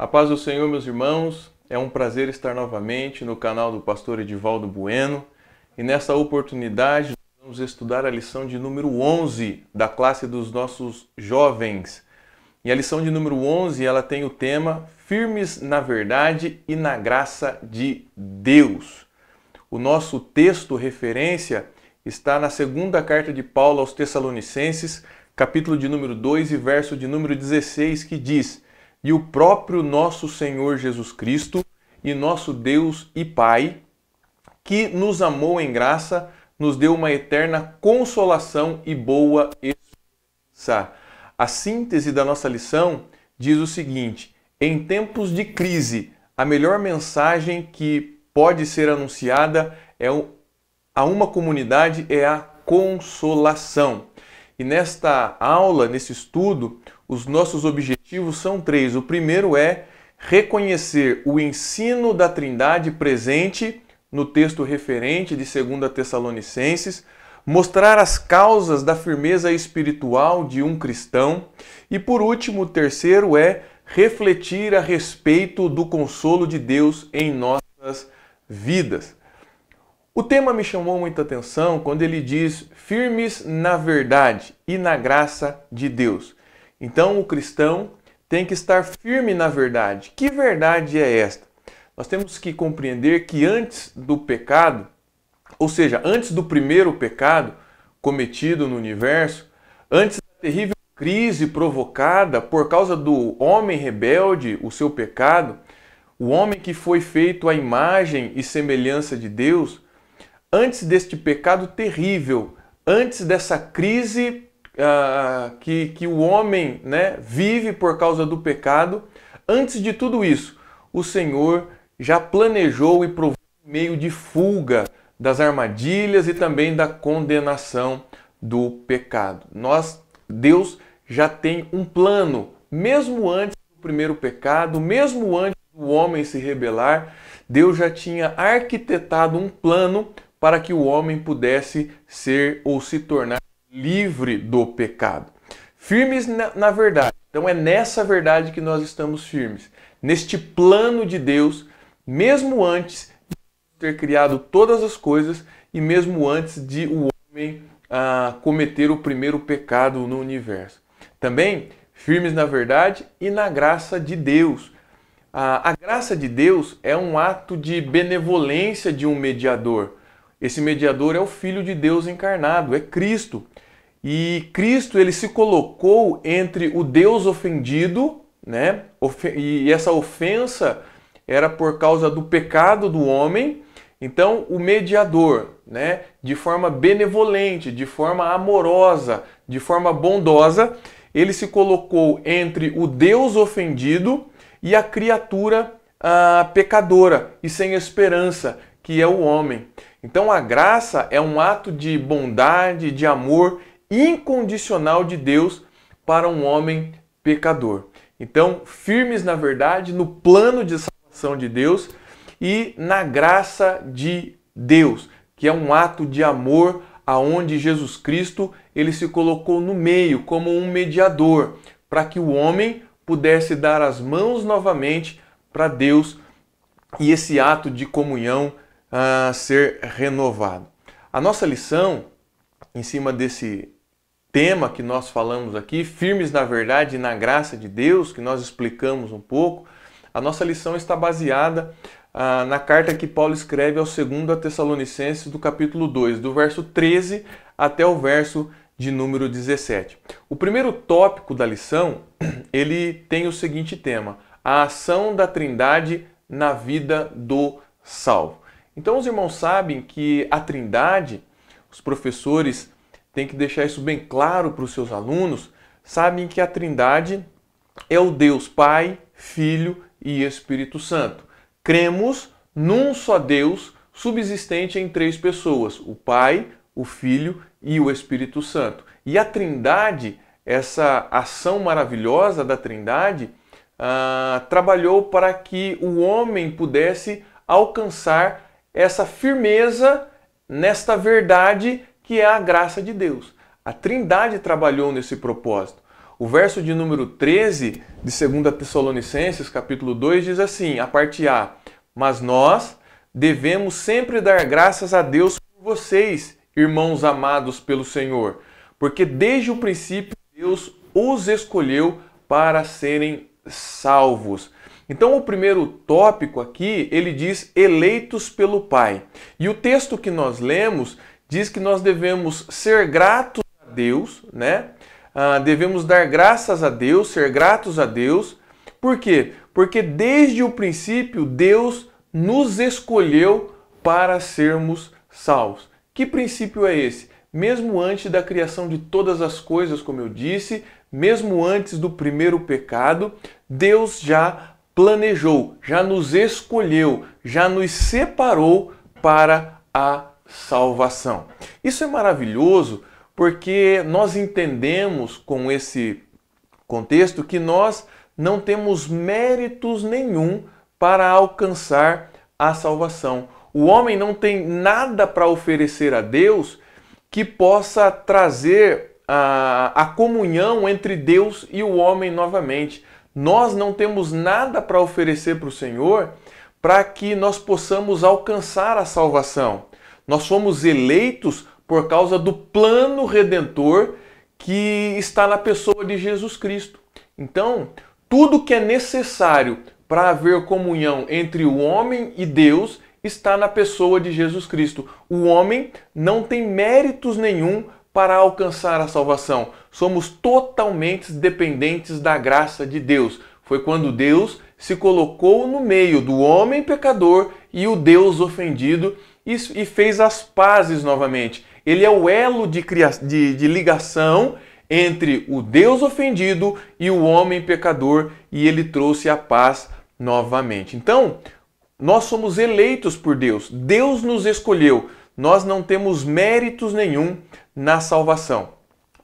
A paz do Senhor, meus irmãos, é um prazer estar novamente no canal do pastor Edivaldo Bueno e nessa oportunidade nós vamos estudar a lição de número 11 da classe dos nossos jovens. E a lição de número 11 ela tem o tema Firmes na Verdade e na Graça de Deus. O nosso texto referência está na segunda carta de Paulo aos Tessalonicenses, capítulo de número 2 e verso de número 16, que diz: E o próprio nosso Senhor Jesus Cristo e nosso Deus e Pai, que nos amou em graça, nos deu uma eterna consolação e boa esperança. A síntese da nossa lição diz o seguinte: em tempos de crise, a melhor mensagem que pode ser anunciada a uma comunidade é a consolação. E nesta aula, nesse estudo, os nossos objetivos são três. O primeiro é reconhecer o ensino da Trindade presente no texto referente de 2 Tessalonicenses, mostrar as causas da firmeza espiritual de um cristão e, por último, o terceiro é refletir a respeito do consolo de Deus em nossas vidas. O tema me chamou muita atenção quando ele diz firmes na verdade e na graça de Deus. Então o cristão tem que estar firme na verdade. Que verdade é esta? Nós temos que compreender que antes do pecado, ou seja, antes do primeiro pecado cometido no universo, antes da terrível crise provocada por causa do homem rebelde, o seu pecado, o homem que foi feito à imagem e semelhança de Deus, antes deste pecado terrível, antes dessa crise que o homem vive por causa do pecado, antes de tudo isso, o Senhor já planejou e provou um meio de fuga das armadilhas e também da condenação do pecado. Deus já tem um plano, mesmo antes do primeiro pecado, mesmo antes do homem se rebelar, Deus já tinha arquitetado um plano para que o homem pudesse ser ou se tornar livre do pecado. Firmes na verdade. Então é nessa verdade que nós estamos firmes. Neste plano de Deus, mesmo antes de ter criado todas as coisas e mesmo antes de o homem cometer o primeiro pecado no universo. Também firmes na verdade e na graça de Deus. A graça de Deus é um ato de benevolência de um mediador. Esse mediador é o Filho de Deus encarnado, é Cristo. E Cristo ele se colocou entre o Deus ofendido, e essa ofensa era por causa do pecado do homem. Então o mediador, de forma benevolente, de forma amorosa, de forma bondosa, ele se colocou entre o Deus ofendido e a criatura pecadora e sem esperança, que é o homem. Então a graça é um ato de bondade, de amor incondicional de Deus para um homem pecador. Então, firmes na verdade, no plano de salvação de Deus e na graça de Deus, que é um ato de amor aonde Jesus Cristo ele se colocou no meio como um mediador, para que o homem pudesse dar as mãos novamente para Deus e esse ato de comunhão ser renovado. A nossa lição, em cima desse tema que nós falamos aqui, firmes na verdade e na graça de Deus, que nós explicamos um pouco, a nossa lição está baseada na carta que Paulo escreve ao 2 Tessalonicenses, do capítulo 2, do verso 13 até o verso de número 17. O primeiro tópico da lição, ele tem o seguinte tema: a ação da Trindade na vida do salvo. Então os irmãos sabem que a Trindade, os professores têm que deixar isso bem claro para os seus alunos, sabem que a Trindade é o Deus Pai, Filho e Espírito Santo. Cremos num só Deus subsistente em três pessoas, o Pai, o Filho e o Espírito Santo. E a Trindade, essa ação maravilhosa da Trindade, trabalhou para que o homem pudesse alcançar essa firmeza nesta verdade que é a graça de Deus. A Trindade trabalhou nesse propósito. O verso de número 13 de 2 Tessalonicenses, capítulo 2, diz assim, a parte A: mas nós devemos sempre dar graças a Deus por vocês, irmãos amados pelo Senhor, porque desde o princípio Deus os escolheu para serem salvos. Então o primeiro tópico aqui, ele diz eleitos pelo Pai. E o texto que nós lemos diz que nós devemos ser gratos a Deus, né? Devemos dar graças a Deus, ser gratos a Deus. Por quê? Porque desde o princípio Deus nos escolheu para sermos salvos. Que princípio é esse? Mesmo antes da criação de todas as coisas, como eu disse, mesmo antes do primeiro pecado, Deus já planejou, já nos escolheu, já nos separou para a salvação. Isso é maravilhoso porque nós entendemos com esse contexto que nós não temos méritos nenhum para alcançar a salvação. O homem não tem nada para oferecer a Deus que possa trazer a comunhão entre Deus e o homem novamente. Nós não temos nada para oferecer para o Senhor para que nós possamos alcançar a salvação. Nós fomos eleitos por causa do plano redentor que está na pessoa de Jesus Cristo. Então, tudo que é necessário para haver comunhão entre o homem e Deus está na pessoa de Jesus Cristo. O homem não tem méritos nenhum para alcançar a salvação. Somos totalmente dependentes da graça de Deus. Foi quando Deus se colocou no meio do homem pecador e o Deus ofendido e fez as pazes novamente. Ele é o elo de ligação entre o Deus ofendido e o homem pecador, e ele trouxe a paz novamente. Então, nós somos eleitos por Deus. Deus nos escolheu. Nós não temos méritos nenhum na salvação.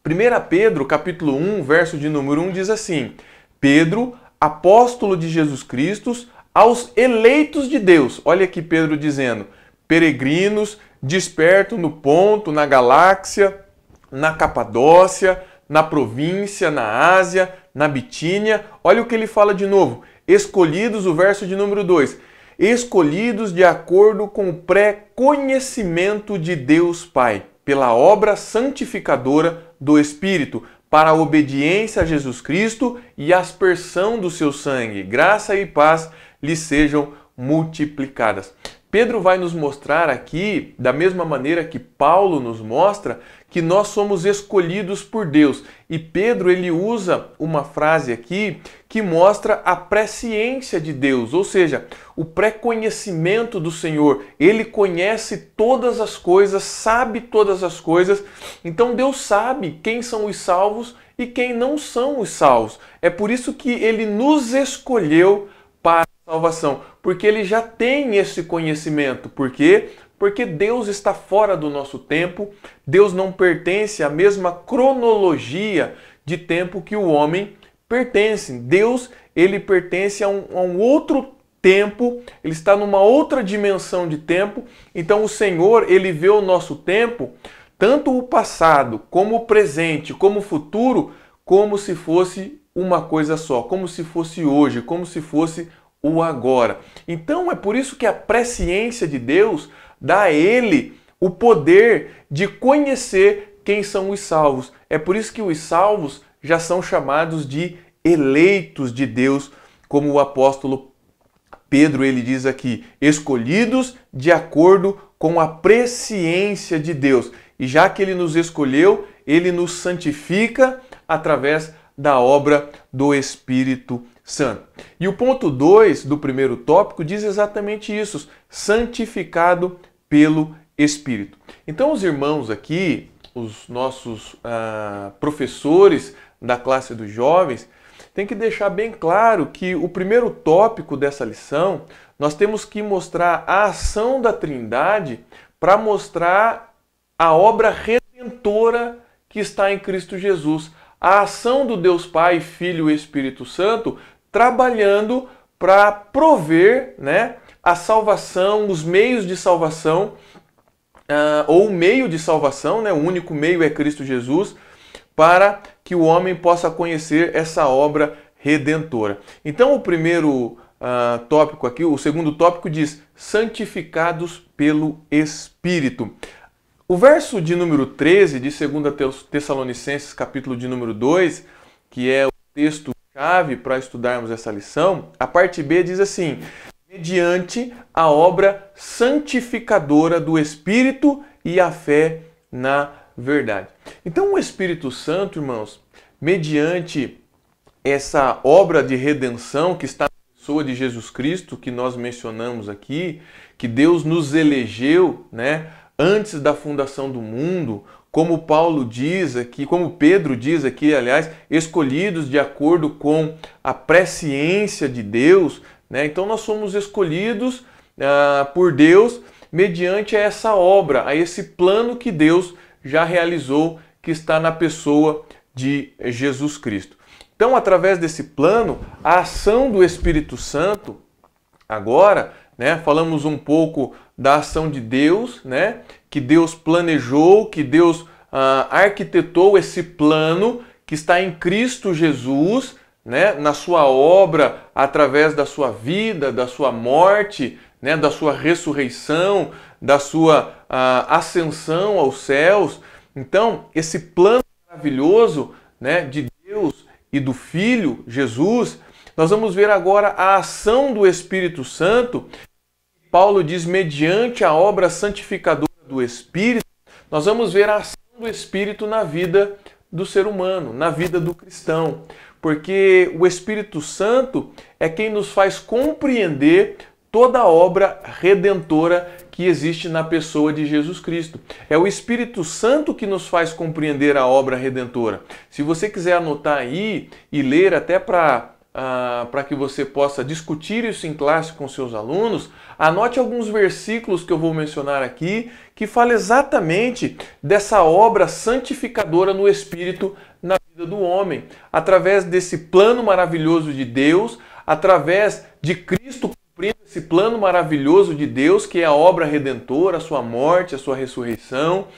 1 Pedro, capítulo 1, verso de número 1, diz assim: Pedro, apóstolo de Jesus Cristo, aos eleitos de Deus. Olha aqui Pedro dizendo: peregrinos, dispersos no Ponto, na Galáxia, na Capadócia, na província, na Ásia, na Bitínia. Olha o que ele fala de novo. Escolhidos, o verso de número 2. Escolhidos de acordo com o pré-conhecimento de Deus Pai, pela obra santificadora do Espírito, para a obediência a Jesus Cristo e a aspersão do seu sangue. Graça e paz lhes sejam multiplicadas. Pedro vai nos mostrar aqui, da mesma maneira que Paulo nos mostra, que nós somos escolhidos por Deus. E Pedro, ele usa uma frase aqui que mostra a presciência de Deus, ou seja, o pré-conhecimento do Senhor. Ele conhece todas as coisas, sabe todas as coisas. Então Deus sabe quem são os salvos e quem não são os salvos. É por isso que ele nos escolheu para a salvação, porque ele já tem esse conhecimento. Por quê? Porque Deus está fora do nosso tempo, Deus não pertence à mesma cronologia de tempo que o homem pertence. Deus, ele pertence a um outro tempo, ele está numa outra dimensão de tempo. Então o Senhor, ele vê o nosso tempo, tanto o passado, como o presente, como o futuro, como se fosse uma coisa só, como se fosse hoje, como se fosse o agora. Então é por isso que a presciência de Deus dá a ele o poder de conhecer quem são os salvos. É por isso que os salvos já são chamados de eleitos de Deus, como o apóstolo Pedro, ele diz aqui, escolhidos de acordo com a presciência de Deus. E já que ele nos escolheu, ele nos santifica através da obra do Espírito Santo. E o ponto 2 do primeiro tópico diz exatamente isso, santificado pelo Espírito. Então os irmãos aqui, os nossos professores da classe dos jovens, têm que deixar bem claro que o primeiro tópico dessa lição, nós temos que mostrar a ação da Trindade para mostrar a obra redentora que está em Cristo Jesus. A ação do Deus Pai, Filho e Espírito Santo trabalhando para prover, né, a salvação, os meios de salvação, ou o meio de salvação, né, o único meio é Cristo Jesus, para que o homem possa conhecer essa obra redentora. Então, o primeiro tópico aqui, o segundo tópico diz: santificados pelo Espírito. O verso de número 13 de 2 Tessalonicenses, capítulo de número 2, que é o texto-chave para estudarmos essa lição, a parte B diz assim: mediante a obra santificadora do Espírito e a fé na verdade. Então, o Espírito Santo, irmãos, mediante essa obra de redenção que está na pessoa de Jesus Cristo, que nós mencionamos aqui, que Deus nos elegeu, antes da fundação do mundo, como Paulo diz aqui, como Pedro diz aqui, aliás, escolhidos de acordo com a presciência de Deus, Então nós somos escolhidos por Deus mediante essa obra, a esse plano que Deus já realizou, que está na pessoa de Jesus Cristo. Então, através desse plano, a ação do Espírito Santo, agora, falamos um pouco da ação de Deus, que Deus planejou, que Deus arquitetou esse plano que está em Cristo Jesus, na sua obra, através da sua vida, da sua morte, da sua ressurreição, da sua ascensão aos céus. Então, esse plano maravilhoso de Deus e do Filho, Jesus, nós vamos ver agora a ação do Espírito Santo. Paulo diz, mediante a obra santificadora do Espírito, nós vamos ver a ação do Espírito na vida do ser humano, na vida do cristão. Porque o Espírito Santo é quem nos faz compreender toda a obra redentora que existe na pessoa de Jesus Cristo. É o Espírito Santo que nos faz compreender a obra redentora. Se você quiser anotar aí e ler até para que você possa discutir isso em classe com seus alunos, anote alguns versículos que eu vou mencionar aqui, que fala exatamente dessa obra santificadora no Espírito na vida do homem, através desse plano maravilhoso de Deus, através de Cristo cumprindo esse plano maravilhoso de Deus, que é a obra redentora, a sua morte, a sua ressurreição,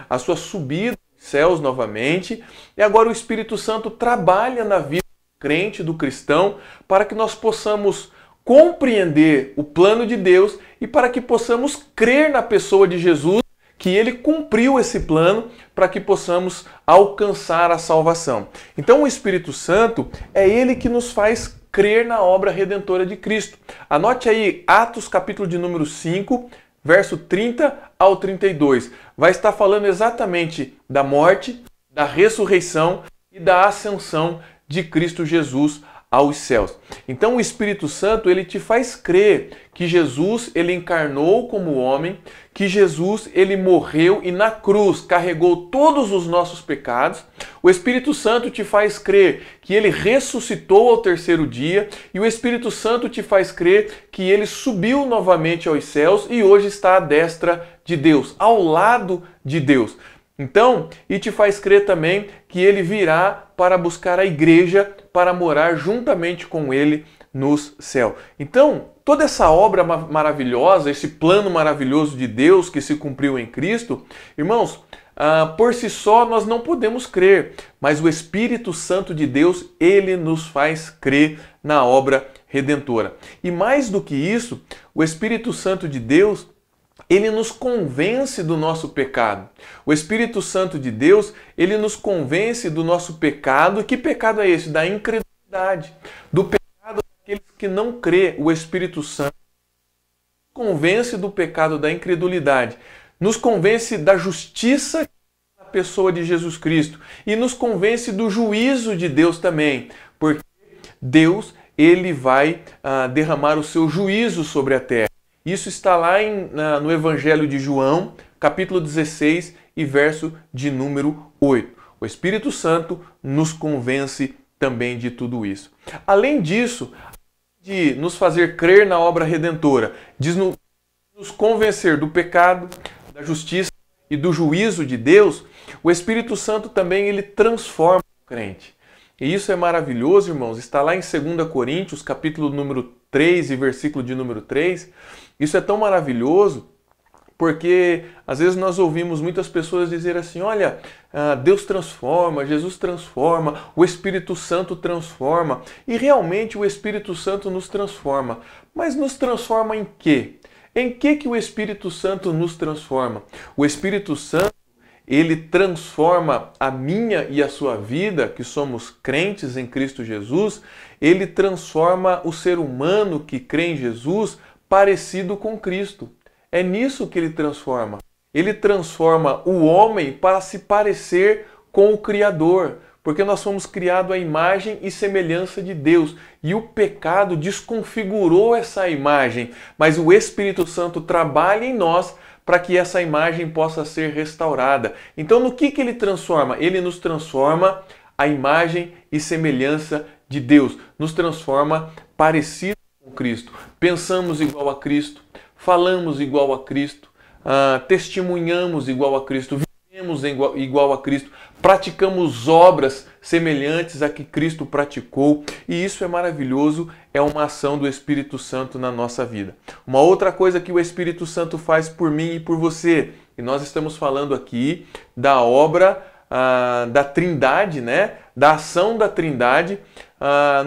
a sua subida aos céus novamente. E agora o Espírito Santo trabalha na vida do crente, do cristão, para que nós possamos compreender o plano de Deus e para que possamos crer na pessoa de Jesus, que ele cumpriu esse plano para que possamos alcançar a salvação. Então o Espírito Santo é ele que nos faz crer na obra redentora de Cristo. Anote aí Atos capítulo de número 5, verso 30 ao 32. Vai estar falando exatamente da morte, da ressurreição e da ascensão de Cristo Jesus aos céus. Então o Espírito Santo, ele te faz crer que Jesus, ele encarnou como homem, que Jesus, ele morreu e na cruz carregou todos os nossos pecados. O Espírito Santo te faz crer que ele ressuscitou ao terceiro dia e o Espírito Santo te faz crer que ele subiu novamente aos céus e hoje está à destra de Deus, ao lado de Deus. Então, e te faz crer também que ele virá para buscar a igreja para morar juntamente com ele nos céus. Então, toda essa obra maravilhosa, esse plano maravilhoso de Deus que se cumpriu em Cristo, irmãos, por si só nós não podemos crer, mas o Espírito Santo de Deus, ele nos faz crer na obra redentora. E mais do que isso, o Espírito Santo de Deus, ele nos convence do nosso pecado. O Espírito Santo de Deus, ele nos convence do nosso pecado. E que pecado é esse? Da incredulidade. Do pecado daqueles que não crê. O Espírito Santo nos convence do pecado da incredulidade. Nos convence da justiça na pessoa de Jesus Cristo. E nos convence do juízo de Deus também. Porque Deus, ele vai derramar o seu juízo sobre a terra. Isso está lá no Evangelho de João, capítulo 16 e verso de número 8. O Espírito Santo nos convence também de tudo isso. Além disso, de nos fazer crer na obra redentora, de nos convencer do pecado, da justiça e do juízo de Deus, o Espírito Santo também ele transforma o crente. E isso é maravilhoso, irmãos. Está lá em 2 Coríntios, capítulo número 3 e versículo de número 3. Isso é tão maravilhoso Porque às vezes nós ouvimos muitas pessoas dizer assim, olha, Deus transforma, Jesus transforma, o Espírito Santo transforma. E realmente o Espírito Santo nos transforma. Mas nos transforma em quê? Em que o Espírito Santo nos transforma? O Espírito Santo, ele transforma a minha e a sua vida, que somos crentes em Cristo Jesus, ele transforma o ser humano que crê em Jesus parecido com Cristo. É nisso que ele transforma. Ele transforma o homem para se parecer com o Criador, porque nós fomos criados à imagem e semelhança de Deus. E o pecado desconfigurou essa imagem, mas o Espírito Santo trabalha em nós para que essa imagem possa ser restaurada. Então, no que ele transforma? Ele nos transforma à imagem e semelhança de Deus. Nos transforma parecido com Cristo. Pensamos igual a Cristo, falamos igual a Cristo, testemunhamos igual a Cristo, vivemos igual a Cristo, praticamos obras semelhantes a que Cristo praticou, e isso é maravilhoso, é uma ação do Espírito Santo na nossa vida. Uma outra coisa que o Espírito Santo faz por mim e por você, e nós estamos falando aqui da obra da Trindade, né? Da ação da Trindade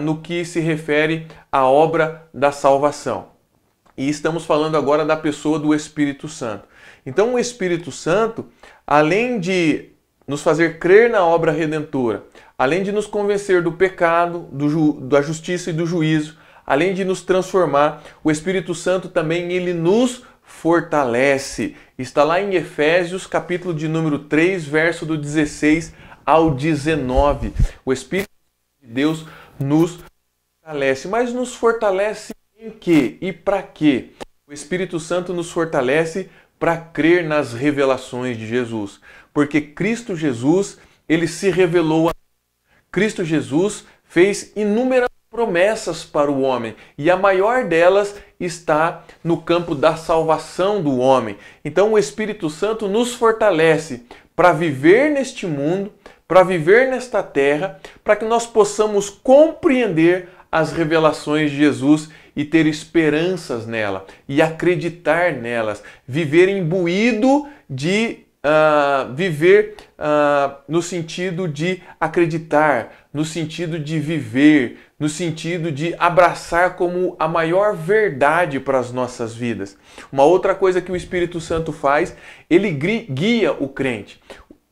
no que se refere à obra da salvação. E estamos falando agora da pessoa do Espírito Santo. Então o Espírito Santo, além de nos fazer crer na obra redentora, além de nos convencer do pecado, da justiça e do juízo, além de nos transformar, o Espírito Santo também ele nos fortalece. Está lá em Efésios, capítulo de número 3, verso do 16 ao 19. O Espírito de Deus nos fortalece, mas nos fortalece em quê e para quê? O Espírito Santo nos fortalece para crer nas revelações de Jesus, porque Cristo Jesus, ele se revelou a Cristo Jesus fez inúmeras promessas para o homem, e a maior delas está no campo da salvação do homem. Então o Espírito Santo nos fortalece para viver neste mundo, para viver nesta terra, para que nós possamos compreender as revelações de Jesus e ter esperanças nela e acreditar nelas, viver imbuído de viver no sentido de acreditar, no sentido de viver, no sentido de abraçar como a maior verdade para as nossas vidas. Uma outra coisa que o Espírito Santo faz, ele guia o crente.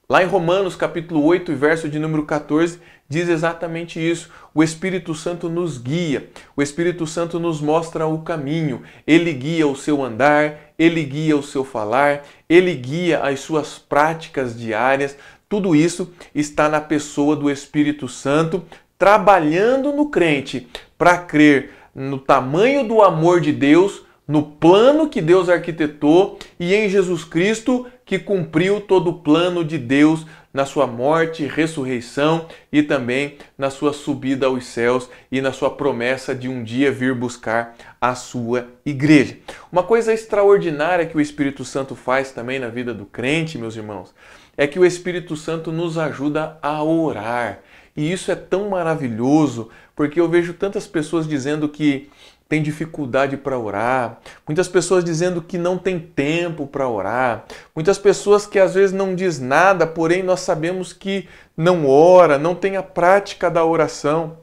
Lá em Romanos capítulo 8, verso de número 14, diz exatamente isso. O Espírito Santo nos guia, o Espírito Santo nos mostra o caminho, ele guia o seu andar, ele guia o seu falar, ele guia as suas práticas diárias. Tudo isso está na pessoa do Espírito Santo, trabalhando no crente para crer no tamanho do amor de Deus, no plano que Deus arquitetou e em Jesus Cristo, que cumpriu todo o plano de Deus na sua morte, ressurreição e também na sua subida aos céus e na sua promessa de um dia vir buscar a sua igreja. Uma coisa extraordinária que o Espírito Santo faz também na vida do crente, meus irmãos, é que o Espírito Santo nos ajuda a orar. E isso é tão maravilhoso, porque eu vejo tantas pessoas dizendo que tem dificuldade para orar, muitas pessoas dizendo que não tem tempo para orar, muitas pessoas que às vezes não diz nada, porém nós sabemos que não ora, não tem a prática da oração.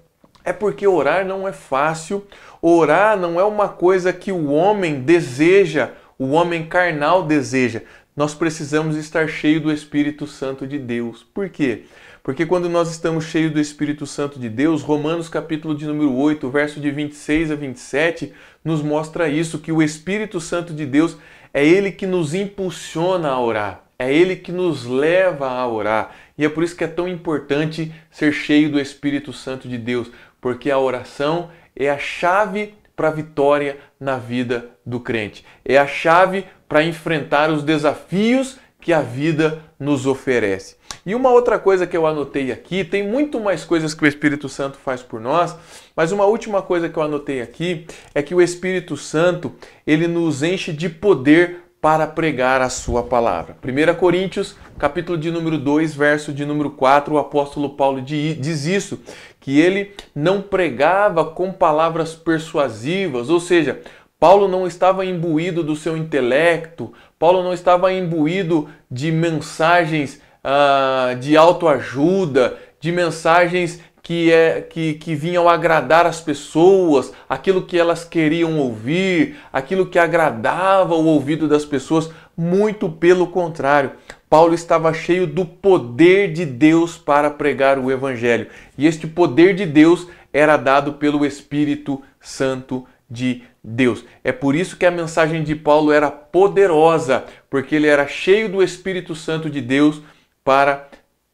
É porque orar não é fácil, orar não é uma coisa que o homem deseja, o homem carnal deseja. Nós precisamos estar cheio do Espírito Santo de Deus. Por quê? Porque quando nós estamos cheios do Espírito Santo de Deus, Romanos capítulo de número 8, verso de 26 a 27, nos mostra isso, que o Espírito Santo de Deus é Ele que nos impulsiona a orar, é Ele que nos leva a orar. E é por isso que é tão importante ser cheio do Espírito Santo de Deus, porque a oração é a chave para a vitória na vida do crente. É a chave para enfrentar os desafios que a vida nos oferece. E uma outra coisa que eu anotei aqui, tem muito mais coisas que o Espírito Santo faz por nós, mas uma última coisa que eu anotei aqui é que o Espírito Santo, ele nos enche de poder para pregar a sua palavra. 1 Coríntios, capítulo de número 2, verso de número 4, o apóstolo Paulo diz isso, que ele não pregava com palavras persuasivas, ou seja, Paulo não estava imbuído do seu intelecto, Paulo não estava imbuído de mensagens de autoajuda, de mensagens que vinham agradar as pessoas, aquilo que elas queriam ouvir, aquilo que agradava o ouvido das pessoas. Muito pelo contrário. Paulo estava cheio do poder de Deus para pregar o Evangelho. E este poder de Deus era dado pelo Espírito Santo de Deus. É por isso que a mensagem de Paulo era poderosa, porque ele era cheio do Espírito Santo de Deus para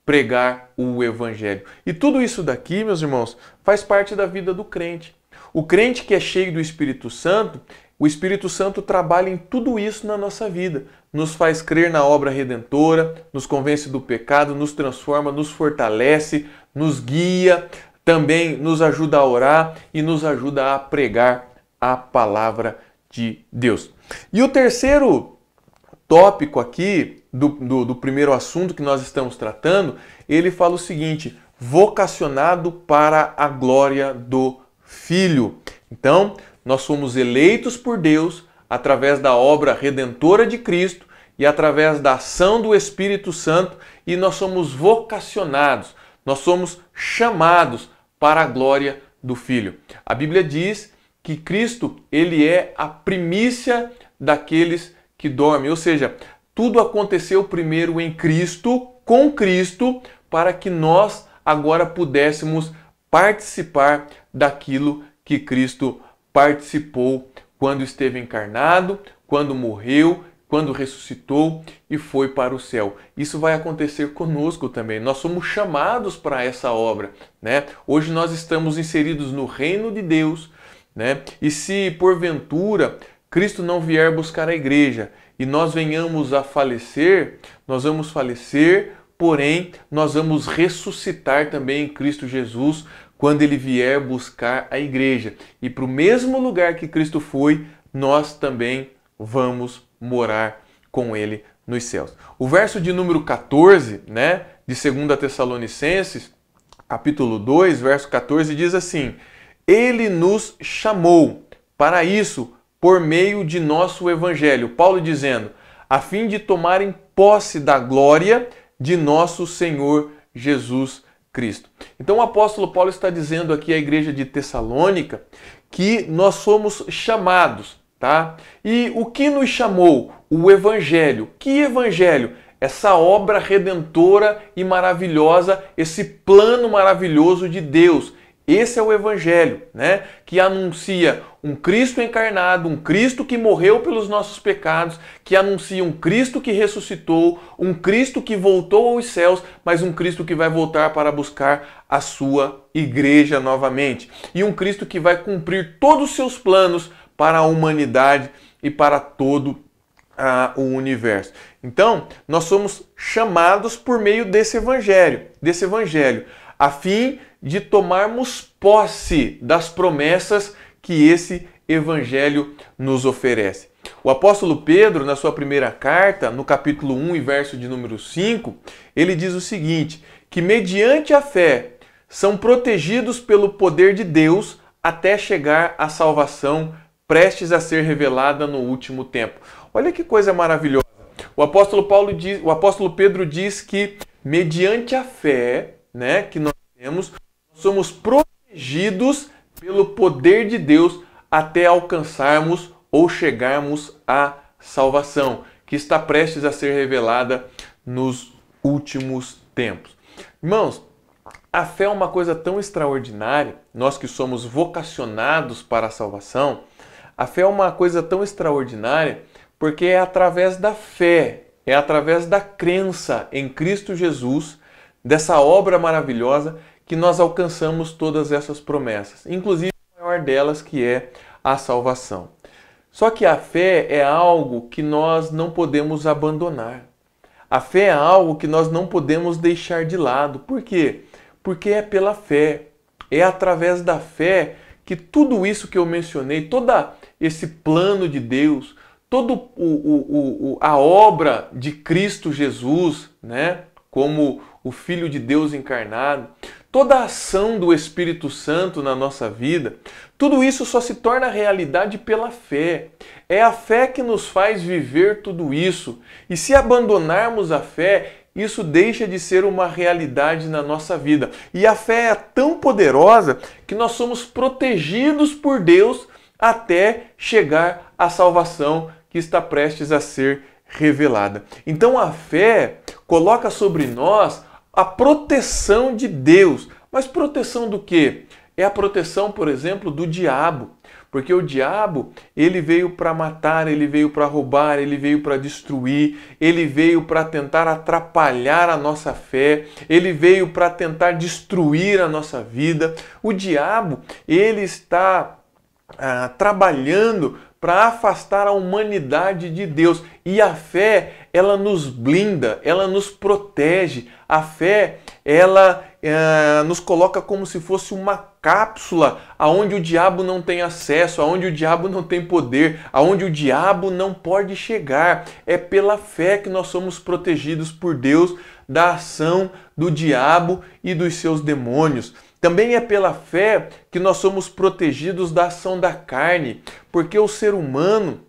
pregar o Evangelho. E tudo isso daqui, meus irmãos, faz parte da vida do crente. O crente que é cheio do Espírito Santo, o Espírito Santo trabalha em tudo isso na nossa vida. Nos faz crer na obra redentora, nos convence do pecado, nos transforma, nos fortalece, nos guia, também nos ajuda a orar e nos ajuda a pregar a palavra de Deus. E o terceiro tópico aqui, do primeiro assunto que nós estamos tratando, ele fala o seguinte: vocacionado para a glória do Filho. Então, nós somos eleitos por Deus através da obra redentora de Cristo e através da ação do Espírito Santo, e nós somos vocacionados, nós somos chamados para a glória do Filho. A Bíblia diz que Cristo, ele é a primícia daqueles que dormem, ou seja, tudo aconteceu primeiro em Cristo, com Cristo, para que nós agora pudéssemos participar daquilo que Cristo participou quando esteve encarnado, quando morreu, quando ressuscitou e foi para o céu. Isso vai acontecer conosco também. Nós somos chamados para essa obra, né? Hoje nós estamos inseridos no reino de Deus, né? E se porventura Cristo não vier buscar a igreja e nós venhamos a falecer, nós vamos falecer, porém nós vamos ressuscitar também em Cristo Jesus quando Ele vier buscar a igreja. E para o mesmo lugar que Cristo foi, nós também vamos morar com Ele nos céus. O verso de número 14, né, de 2 Tessalonicenses, capítulo 2, verso 14, diz assim: Ele nos chamou para isso por meio de nosso evangelho. Paulo dizendo, a fim de tomarem posse da glória de nosso Senhor Jesus Cristo. Então o apóstolo Paulo está dizendo aqui à igreja de Tessalônica que nós somos chamados, tá? E o que nos chamou? O evangelho. Que evangelho? Essa obra redentora e maravilhosa, esse plano maravilhoso de Deus. Esse é o evangelho, né? Que anuncia um Cristo encarnado, um Cristo que morreu pelos nossos pecados, que anuncia um Cristo que ressuscitou, um Cristo que voltou aos céus, mas um Cristo que vai voltar para buscar a sua igreja novamente. E um Cristo que vai cumprir todos os seus planos para a humanidade e para todo o universo. Então, nós somos chamados por meio desse evangelho, a fim de tomarmos posse das promessas que esse evangelho nos oferece. O apóstolo Pedro, na sua primeira carta, no capítulo 1 e verso de número 5, ele diz o seguinte, que mediante a fé são protegidos pelo poder de Deus até chegar à salvação prestes a ser revelada no último tempo. Olha que coisa maravilhosa. O apóstolo Pedro diz que mediante a fé, né, que nós temos, somos protegidos pelo poder de Deus até alcançarmos ou chegarmos à salvação, que está prestes a ser revelada nos últimos tempos. Irmãos, a fé é uma coisa tão extraordinária, nós que somos vocacionados para a salvação, a fé é uma coisa tão extraordinária porque é através da fé, é através da crença em Cristo Jesus, dessa obra maravilhosa, que nós alcançamos todas essas promessas, inclusive a maior delas, que é a salvação. Só que a fé é algo que nós não podemos abandonar. A fé é algo que nós não podemos deixar de lado. Por quê? Porque é pela fé, é através da fé que tudo isso que eu mencionei, todo esse plano de Deus, toda a obra de Cristo Jesus, né, como o Filho de Deus encarnado, toda a ação do Espírito Santo na nossa vida, tudo isso só se torna realidade pela fé. É a fé que nos faz viver tudo isso. E se abandonarmos a fé, isso deixa de ser uma realidade na nossa vida. E a fé é tão poderosa que nós somos protegidos por Deus até chegar à salvação que está prestes a ser revelada. Então a fé coloca sobre nós a proteção de Deus. Mas proteção do quê? É a proteção, por exemplo, do diabo. Porque o diabo, ele veio para matar, ele veio para roubar, ele veio para destruir, ele veio para tentar atrapalhar a nossa fé, ele veio para tentar destruir a nossa vida. O diabo, ele está trabalhando para afastar a humanidade de Deus. E a fé, ela nos blinda, ela nos protege. A fé, ela nos coloca como se fosse uma cápsula aonde o diabo não tem acesso, aonde o diabo não tem poder, aonde o diabo não pode chegar. É pela fé que nós somos protegidos por Deus da ação do diabo e dos seus demônios. Também é pela fé que nós somos protegidos da ação da carne, porque o ser humano,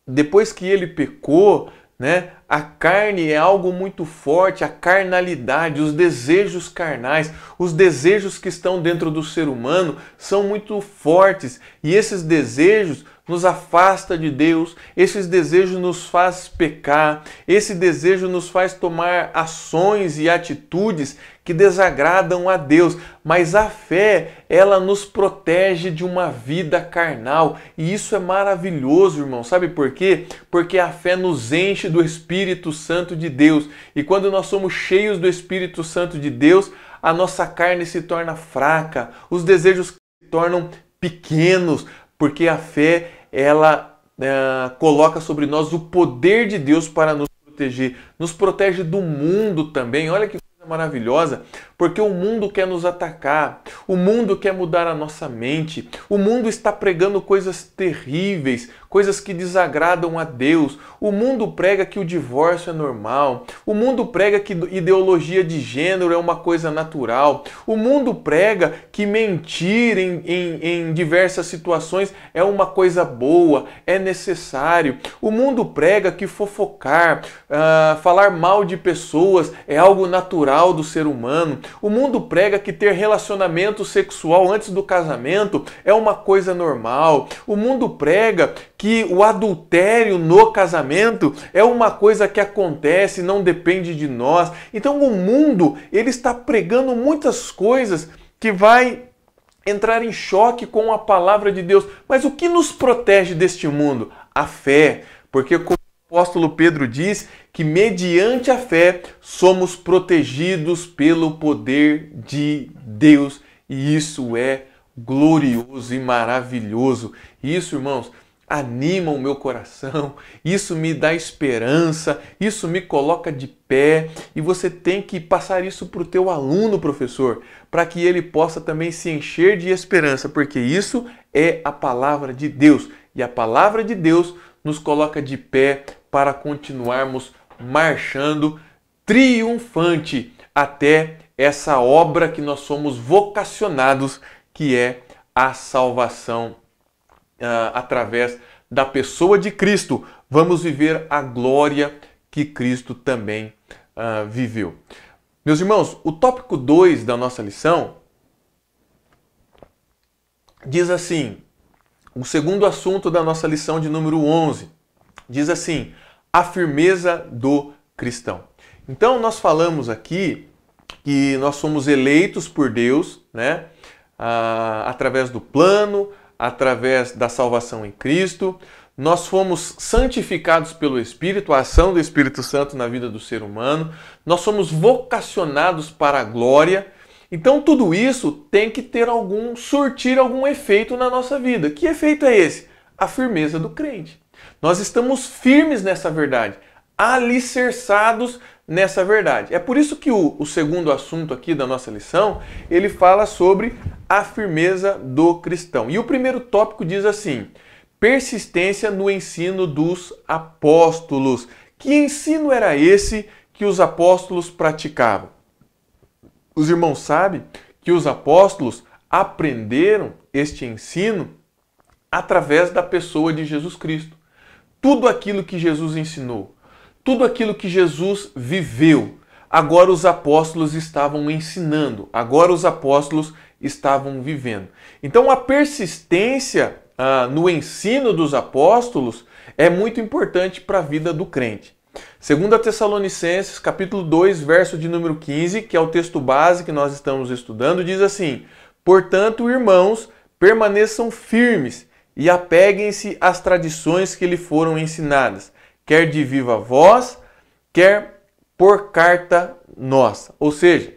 depois que ele pecou, né, a carne é algo muito forte, a carnalidade, os desejos carnais, os desejos que estão dentro do ser humano são muito fortes e esses desejos nos afasta de Deus, esses desejos nos faz pecar, esse desejo nos faz tomar ações e atitudes que desagradam a Deus. Mas a fé, ela nos protege de uma vida carnal. E isso é maravilhoso, irmão. Sabe por quê? Porque a fé nos enche do Espírito Santo de Deus. E quando nós somos cheios do Espírito Santo de Deus, a nossa carne se torna fraca, os desejos se tornam pequenos, porque a fé, ela coloca sobre nós o poder de Deus para nos proteger. Nos protege do mundo também. Olha que coisa maravilhosa, porque o mundo quer nos atacar, o mundo quer mudar a nossa mente, o mundo está pregando coisas terríveis, coisas que desagradam a Deus. O mundo prega que o divórcio é normal, o mundo prega que ideologia de gênero é uma coisa natural, o mundo prega que mentir em diversas situações é uma coisa boa, é necessário. O mundo prega que fofocar, falar mal de pessoas é algo natural do ser humano. O mundo prega que ter relacionamento sexual antes do casamento é uma coisa normal. O mundo prega que o adultério no casamento é uma coisa que acontece, não depende de nós. Então o mundo, ele está pregando muitas coisas que vai entrar em choque com a palavra de Deus. Mas o que nos protege deste mundo? A fé. Porque como o apóstolo Pedro diz que mediante a fé somos protegidos pelo poder de Deus. E isso é glorioso e maravilhoso. Isso, irmãos, anima o meu coração, isso me dá esperança, isso me coloca de pé. E você tem que passar isso para o teu aluno, professor, para que ele possa também se encher de esperança, porque isso é a palavra de Deus. E a palavra de Deus nos coloca de pé para continuarmos marchando triunfante até essa obra que nós somos vocacionados, que é a salvação através da pessoa de Cristo. Vamos viver a glória que Cristo também viveu. Meus irmãos, o tópico 2 da nossa lição diz assim, o segundo assunto da nossa lição de número 11, diz assim, a firmeza do cristão. Então nós falamos aqui que nós somos eleitos por Deus, né? Através do plano, através da salvação em Cristo. Nós fomos santificados pelo Espírito, a ação do Espírito Santo na vida do ser humano. Nós somos vocacionados para a glória. Então tudo isso tem que ter surtir algum efeito na nossa vida. Que efeito é esse? A firmeza do crente. Nós estamos firmes nessa verdade, alicerçados nessa verdade. É por isso que o segundo assunto aqui da nossa lição, ele fala sobre a firmeza do cristão. E o primeiro tópico diz assim, persistência no ensino dos apóstolos. Que ensino era esse que os apóstolos praticavam? Os irmãos sabem que os apóstolos aprenderam este ensino através da pessoa de Jesus Cristo. Tudo aquilo que Jesus ensinou, tudo aquilo que Jesus viveu, agora os apóstolos estavam ensinando, agora os apóstolos estavam vivendo. Então a persistência no ensino dos apóstolos é muito importante para a vida do crente. 2 Tessalonicenses, capítulo 2, verso de número 15, que é o texto base que nós estamos estudando, diz assim: portanto, irmãos, permaneçam firmes e apeguem-se às tradições que lhe foram ensinadas, quer de viva voz, quer por carta nossa. Ou seja,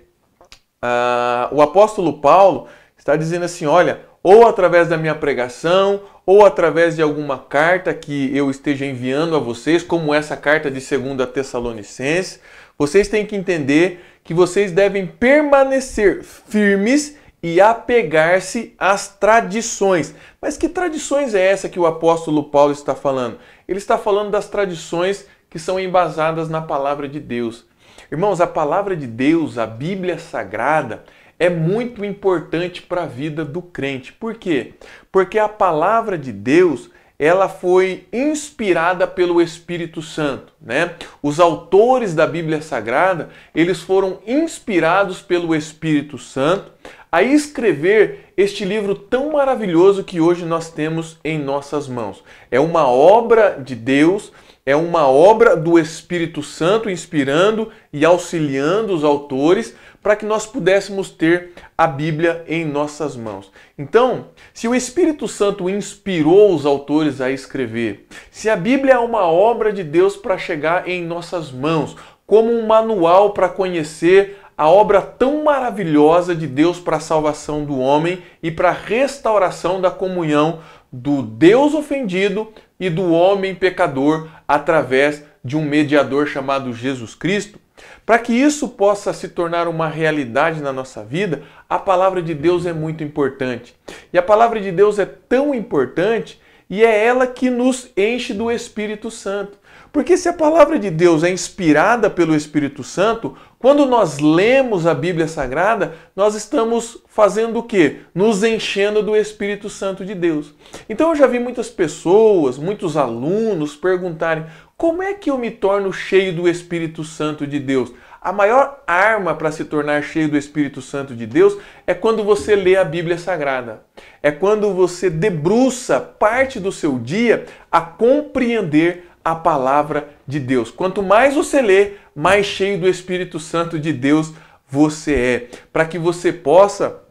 o apóstolo Paulo está dizendo assim, olha, ou através da minha pregação, ou através de alguma carta que eu esteja enviando a vocês, como essa carta de 2 Tessalonicenses, vocês têm que entender que vocês devem permanecer firmes e apegar-se às tradições. Mas que tradições é essa que o apóstolo Paulo está falando? Ele está falando das tradições que são embasadas na palavra de Deus. Irmãos, a palavra de Deus, a Bíblia Sagrada, é muito importante para a vida do crente. Por quê? Porque a palavra de Deus, ela foi inspirada pelo Espírito Santo, né? Os autores da Bíblia Sagrada, eles foram inspirados pelo Espírito Santo a escrever este livro tão maravilhoso que hoje nós temos em nossas mãos. É uma obra de Deus, é uma obra do Espírito Santo inspirando e auxiliando os autores para que nós pudéssemos ter a Bíblia em nossas mãos. Então, se o Espírito Santo inspirou os autores a escrever, se a Bíblia é uma obra de Deus para chegar em nossas mãos, como um manual para conhecer a obra tão maravilhosa de Deus para a salvação do homem e para a restauração da comunhão do Deus ofendido e do homem pecador através de um mediador chamado Jesus Cristo, para que isso possa se tornar uma realidade na nossa vida, a palavra de Deus é muito importante. E a palavra de Deus é tão importante e é ela que nos enche do Espírito Santo. Porque se a palavra de Deus é inspirada pelo Espírito Santo, quando nós lemos a Bíblia Sagrada, nós estamos fazendo o quê? Nos enchendo do Espírito Santo de Deus. Então eu já vi muitas pessoas, muitos alunos perguntarem: como é que eu me torno cheio do Espírito Santo de Deus? A maior arma para se tornar cheio do Espírito Santo de Deus é quando você lê a Bíblia Sagrada. É quando você debruça parte do seu dia a compreender a palavra de Deus. Quanto mais você lê, mais cheio do Espírito Santo de Deus você é. Para que você possa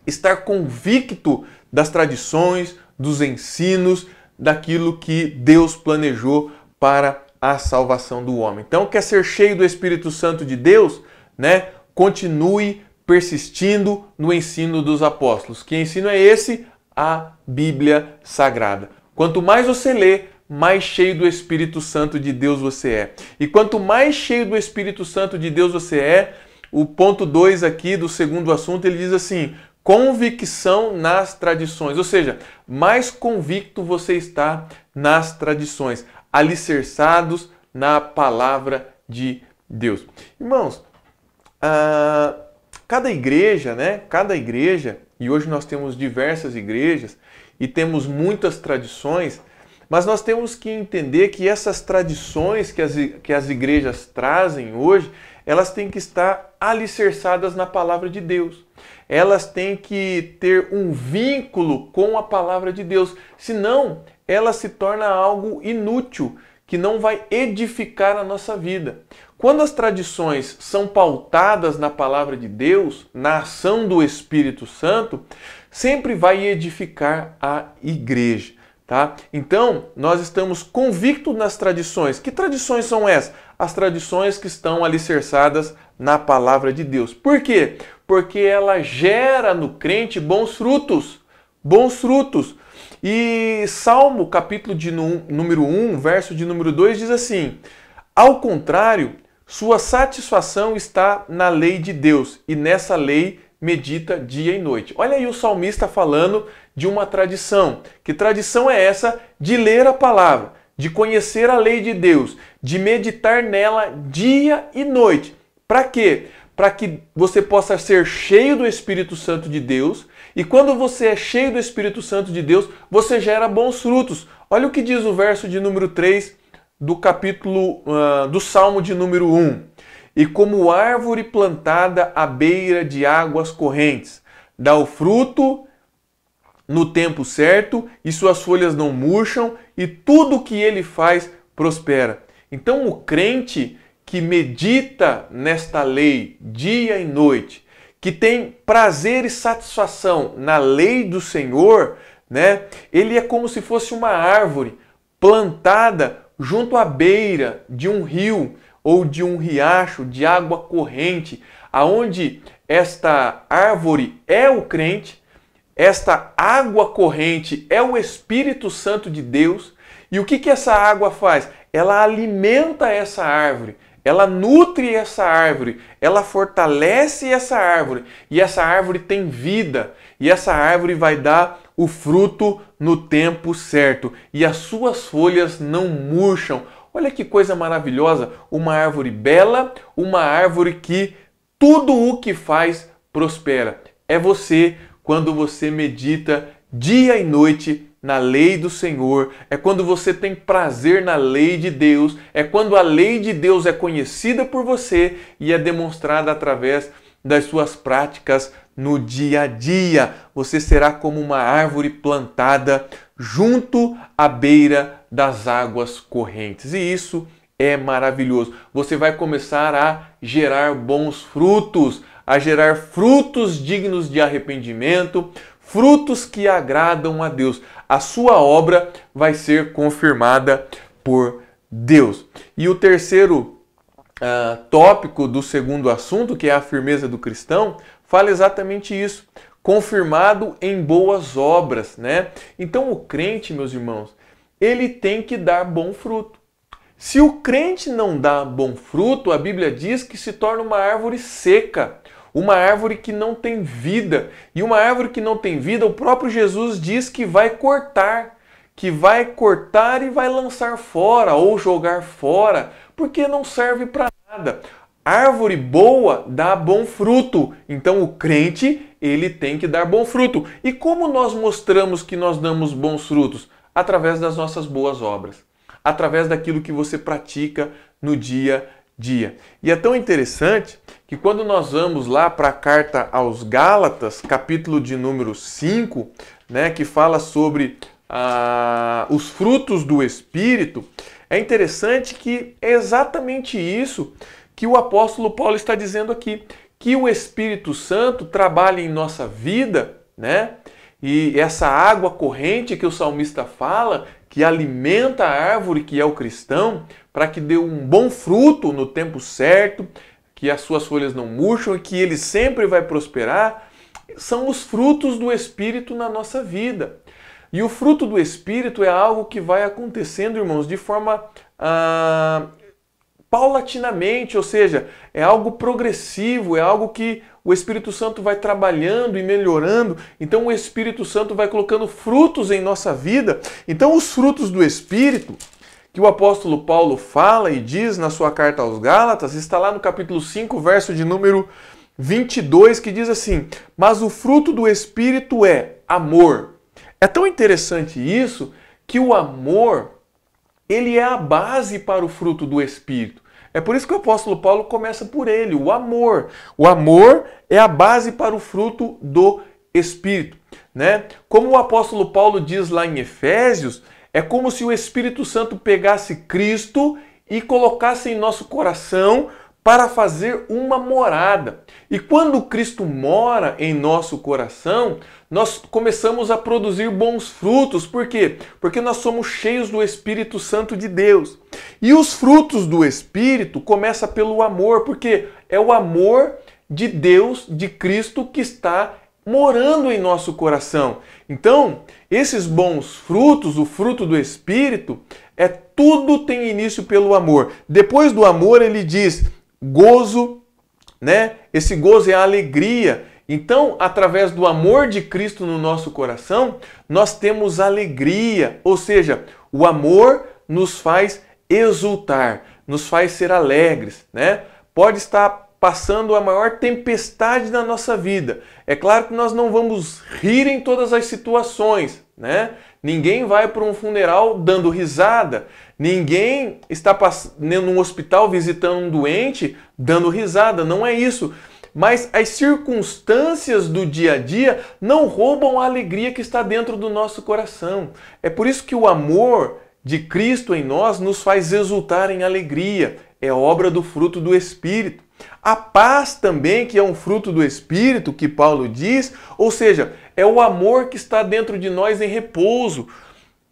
estar convicto das tradições, dos ensinos, daquilo que Deus planejou para a salvação do homem. Então, quer ser cheio do Espírito Santo de Deus, né? Continue persistindo no ensino dos apóstolos. Que ensino é esse? A Bíblia Sagrada. Quanto mais você lê, mais cheio do Espírito Santo de Deus você é. E quanto mais cheio do Espírito Santo de Deus você é, o ponto 2 aqui do segundo assunto, ele diz assim: convicção nas tradições. Ou seja, mais convicto você está nas tradições, alicerçados na palavra de Deus. Irmãos, cada igreja, né? Cada igreja, e hoje nós temos diversas igrejas e temos muitas tradições, mas nós temos que entender que essas tradições que as igrejas trazem hoje, elas têm que estar alicerçadas na palavra de Deus. Elas têm que ter um vínculo com a palavra de Deus. Senão, ela se torna algo inútil, que não vai edificar a nossa vida. Quando as tradições são pautadas na palavra de Deus, na ação do Espírito Santo, sempre vai edificar a igreja. Tá? Então, nós estamos convictos nas tradições. Que tradições são essas? As tradições que estão alicerçadas na palavra de Deus. Por quê? Porque ela gera no crente bons frutos. Bons frutos. E Salmo, capítulo de número 1, verso de número 2, diz assim: ao contrário, sua satisfação está na lei de Deus, e nessa lei medita dia e noite. Olha aí o salmista falando de uma tradição. Que tradição é essa? De ler a palavra, de conhecer a lei de Deus, de meditar nela dia e noite. Para quê? para que você possa ser cheio do Espírito Santo de Deus. E quando você é cheio do Espírito Santo de Deus, você gera bons frutos. Olha o que diz o verso de número 3 do capítulo do Salmo de número 1. E como árvore plantada à beira de águas correntes, dá o fruto no tempo certo, e suas folhas não murcham, e tudo o que ele faz prospera. Então o crente que medita nesta lei dia e noite, que tem prazer e satisfação na lei do Senhor, né? Ele é como se fosse uma árvore plantada junto à beira de um rio ou de um riacho de água corrente, aonde esta árvore é o crente, esta água corrente é o Espírito Santo de Deus. E o que essa água faz? Ela alimenta essa árvore, ela nutre essa árvore, ela fortalece essa árvore, e essa árvore tem vida, e essa árvore vai dar o fruto no tempo certo, e as suas folhas não murcham. Olha que coisa maravilhosa, uma árvore bela, uma árvore que tudo o que faz prospera. É você quando você medita dia e noite na lei do Senhor, é quando você tem prazer na lei de Deus, é quando a lei de Deus é conhecida por você e é demonstrada através das suas práticas no dia a dia. Você será como uma árvore plantada junto à beira das águas correntes. E isso é maravilhoso. Você vai começar a gerar bons frutos, a gerar frutos dignos de arrependimento, frutos que agradam a Deus. A sua obra vai ser confirmada por Deus. E o terceiro tópico do segundo assunto, que é a firmeza do cristão, fala exatamente isso. Confirmado em boas obras, né? Então o crente, meus irmãos, ele tem que dar bom fruto. Se o crente não dá bom fruto, a Bíblia diz que se torna uma árvore seca, uma árvore que não tem vida. E uma árvore que não tem vida, o próprio Jesus diz que vai cortar e vai lançar fora ou jogar fora, porque não serve para nada. Árvore boa dá bom fruto, então o crente, ele tem que dar bom fruto. E como nós mostramos que nós damos bons frutos? Através das nossas boas obras, através daquilo que você pratica no dia a dia. E é tão interessante que quando nós vamos lá para a carta aos Gálatas, capítulo de número 5, né, que fala sobre os frutos do Espírito, é interessante que é exatamente isso que o apóstolo Paulo está dizendo aqui, que o Espírito Santo trabalha em nossa vida, né? E essa água corrente que o salmista fala, que alimenta a árvore que é o cristão, para que dê um bom fruto no tempo certo, que as suas folhas não murcham e que ele sempre vai prosperar, são os frutos do Espírito na nossa vida. E o fruto do Espírito é algo que vai acontecendo, irmãos, de forma paulatinamente, ou seja, é algo progressivo, é algo que o Espírito Santo vai trabalhando e melhorando. Então o Espírito Santo vai colocando frutos em nossa vida. Então os frutos do Espírito, que o apóstolo Paulo fala e diz na sua carta aos Gálatas, está lá no capítulo 5, verso de número 22, que diz assim: mas o fruto do Espírito é amor. É tão interessante isso, que o amor, ele é a base para o fruto do Espírito. É por isso que o apóstolo Paulo começa por ele, o amor. O amor é a base para o fruto do Espírito, né? Como o apóstolo Paulo diz lá em Efésios, é como se o Espírito Santo pegasse Cristo e colocasse em nosso coração para fazer uma morada. E quando Cristo mora em nosso coração, nós começamos a produzir bons frutos. Por quê? Porque nós somos cheios do Espírito Santo de Deus. E os frutos do Espírito começam pelo amor, porque é o amor de Deus, de Cristo, que está morando em nosso coração. Então, esses bons frutos, o fruto do Espírito, tudo tem início pelo amor. Depois do amor, ele diz gozo, né? Esse gozo é a alegria. Então, através do amor de Cristo no nosso coração, nós temos alegria, ou seja, o amor nos faz exultar, nos faz ser alegres, né? Pode estar passando a maior tempestade na nossa vida. É claro que nós não vamos rir em todas as situações, né? Ninguém vai para um funeral dando risada. Ninguém está num hospital visitando um doente dando risada. Não é isso. Mas as circunstâncias do dia a dia não roubam a alegria que está dentro do nosso coração. É por isso que o amor de Cristo em nós nos faz exultar em alegria. É obra do fruto do Espírito. A paz também, que é um fruto do Espírito, que Paulo diz, ou seja, é o amor que está dentro de nós em repouso.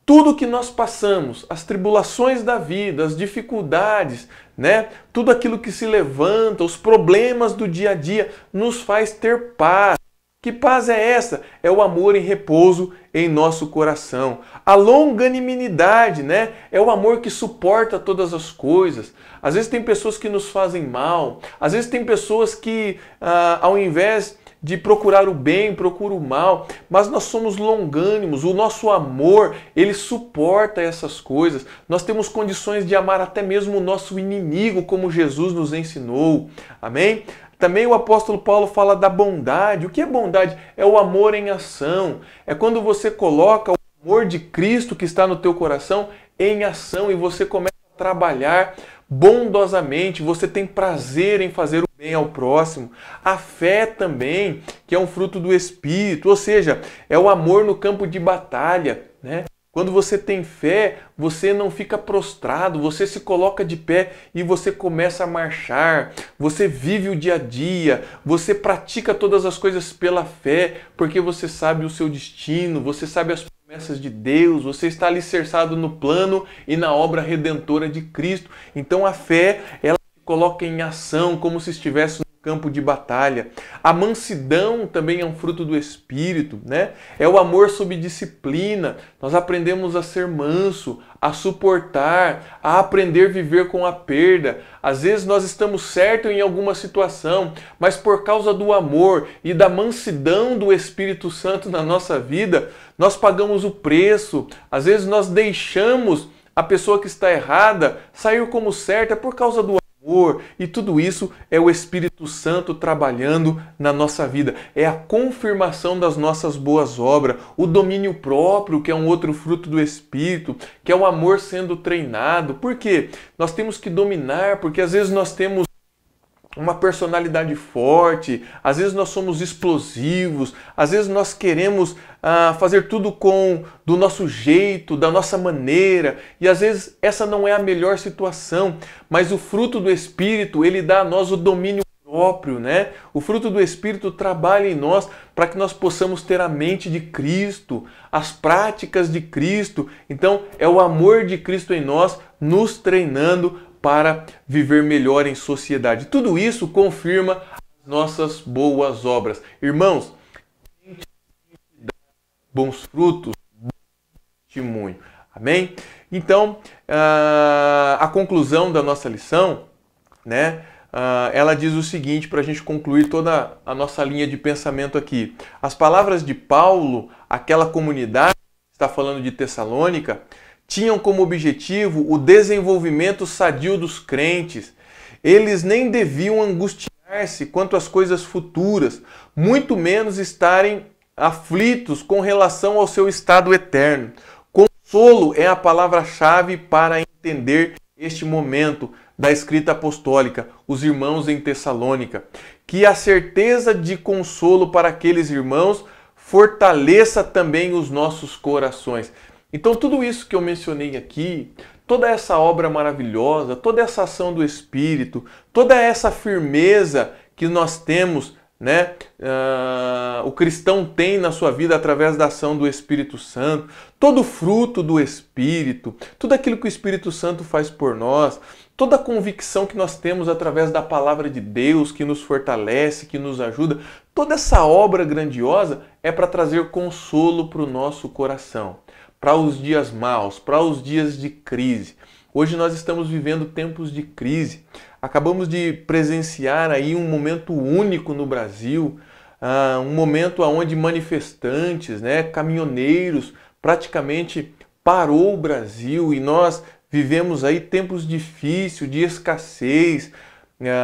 Tudo que nós passamos, as tribulações da vida, as dificuldades, né? Tudo aquilo que se levanta, os problemas do dia a dia, nos faz ter paz. Que paz é essa? É o amor em repouso em nosso coração. A longanimidade, né? É o amor que suporta todas as coisas. Às vezes tem pessoas que nos fazem mal. Às vezes tem pessoas que, ao invés de procurar o bem, procuram o mal. Mas nós somos longânimos. O nosso amor, ele suporta essas coisas. Nós temos condições de amar até mesmo o nosso inimigo, como Jesus nos ensinou. Amém? Também o apóstolo Paulo fala da bondade. O que é bondade? É o amor em ação. É quando você coloca o amor de Cristo que está no teu coração em ação e você começa a trabalhar bondosamente. Você tem prazer em fazer o bem ao próximo. A fé também, que é um fruto do Espírito. Ou seja, é o amor no campo de batalha, né? Quando você tem fé, você não fica prostrado, você se coloca de pé e você começa a marchar. Você vive o dia a dia, você pratica todas as coisas pela fé, porque você sabe o seu destino, você sabe as promessas de Deus, você está alicerçado no plano e na obra redentora de Cristo. Então a fé, ela se coloca em ação como se estivesse no campo de batalha. A mansidão também é um fruto do Espírito, né? É o amor sob disciplina. Nós aprendemos a ser manso, a suportar, a aprender a viver com a perda. Às vezes nós estamos certos em alguma situação, mas por causa do amor e da mansidão do Espírito Santo na nossa vida, nós pagamos o preço. Às vezes nós deixamos a pessoa que está errada sair como certa por causa do amor. E tudo isso é o Espírito Santo trabalhando na nossa vida. É a confirmação das nossas boas obras, o domínio próprio, que é um outro fruto do Espírito, que é o amor sendo treinado. Por quê? Nós temos que dominar, porque às vezes nós temos uma personalidade forte, às vezes nós somos explosivos, às vezes nós queremos fazer tudo do nosso jeito, da nossa maneira, e às vezes essa não é a melhor situação, mas o fruto do Espírito, ele dá a nós o domínio próprio, né? O fruto do Espírito trabalha em nós para que nós possamos ter a mente de Cristo, as práticas de Cristo. Então, é o amor de Cristo em nós nos treinando para viver melhor em sociedade. Tudo isso confirma as nossas boas obras. Irmãos, bons frutos, bom testemunho. Amém? Então, a conclusão da nossa lição, né? Ela diz o seguinte, para a gente concluir toda a nossa linha de pensamento aqui. As palavras de Paulo, aquela comunidade que está falando de Tessalônica, tinham como objetivo o desenvolvimento sadio dos crentes. Eles nem deviam angustiar-se quanto às coisas futuras, muito menos estarem aflitos com relação ao seu estado eterno. Consolo é a palavra-chave para entender este momento da escrita apostólica, os irmãos em Tessalônica. Que a certeza de consolo para aqueles irmãos fortaleça também os nossos corações. Então tudo isso que eu mencionei aqui, toda essa obra maravilhosa, toda essa ação do Espírito, toda essa firmeza que nós temos, né? O cristão tem na sua vida através da ação do Espírito Santo, todo o fruto do Espírito, tudo aquilo que o Espírito Santo faz por nós, toda a convicção que nós temos através da palavra de Deus, que nos fortalece, que nos ajuda, toda essa obra grandiosa é para trazer consolo para o nosso coração, para os dias maus, para os dias de crise. Hoje nós estamos vivendo tempos de crise. Acabamos de presenciar aí um momento único no Brasil, um momento onde manifestantes, né, caminhoneiros, praticamente parou o Brasil e nós vivemos aí tempos difíceis, de escassez,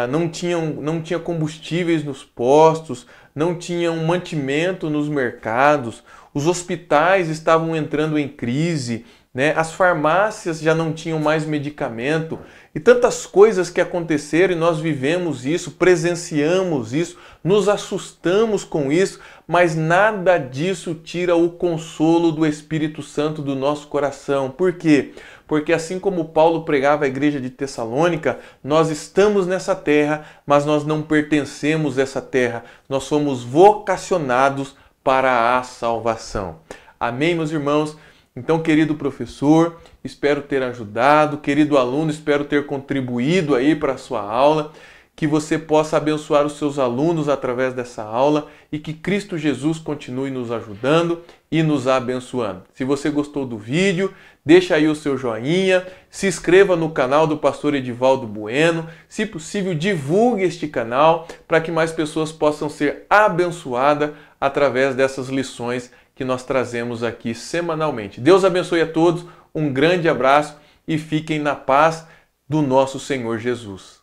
não tinha combustíveis nos postos, não tinham mantimento nos mercados, os hospitais estavam entrando em crise, né? As farmácias já não tinham mais medicamento e tantas coisas que aconteceram e nós vivemos isso, presenciamos isso, nos assustamos com isso, mas nada disso tira o consolo do Espírito Santo do nosso coração. Por quê? Porque assim como Paulo pregava à igreja de Tessalônica, nós estamos nessa terra, mas nós não pertencemos a essa terra. Nós somos vocacionados para a salvação. Amém, meus irmãos? Então, querido professor, espero ter ajudado, querido aluno, espero ter contribuído aí para a sua aula, que você possa abençoar os seus alunos através dessa aula e que Cristo Jesus continue nos ajudando e nos abençoando. Se você gostou do vídeo, deixa aí o seu joinha, se inscreva no canal do Pastor Edivaldo Bueno, se possível divulgue este canal para que mais pessoas possam ser abençoadas através dessas lições que nós trazemos aqui semanalmente. Deus abençoe a todos, um grande abraço e fiquem na paz do nosso Senhor Jesus.